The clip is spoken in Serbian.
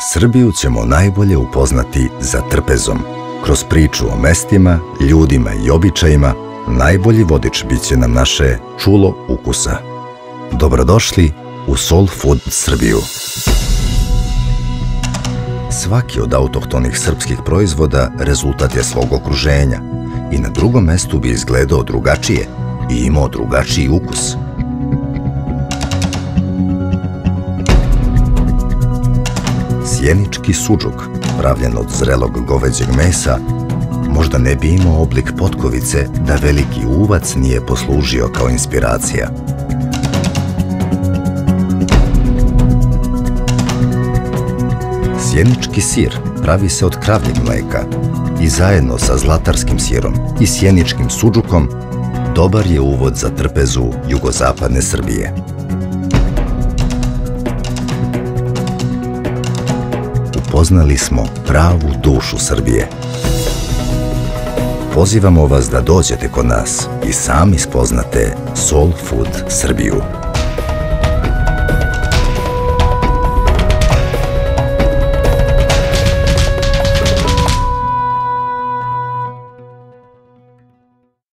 Srbiju ćemo najbolje upoznati za trpezom. Kroz priču o mestima, ljudima i običajima, najbolji vodič bit će nam naše čulo ukusa. Dobrodošli u Soul Food Srbiju. Svaki od autohtonih srpskih proizvoda rezultat je svog okruženja i na drugom mestu bi izgledao drugačije i imao drugačiji ukus. Sjenički sudžuk, pravljen od zrelog goveđeg mesa, možda ne bi imao oblik potkovice da veliki uvac nije poslužio kao inspiracija. Sjenički sir pravi se od kravljeg mleka i zajedno sa zlatarskim sirom i sjeničkim sudžukom dobar je uvod za trpezu jugozapadne Srbije. Upoznali smo pravu dušu Srbije. Pozivamo vas da dođete kod nas i sami spoznate Soul Food Srbiju.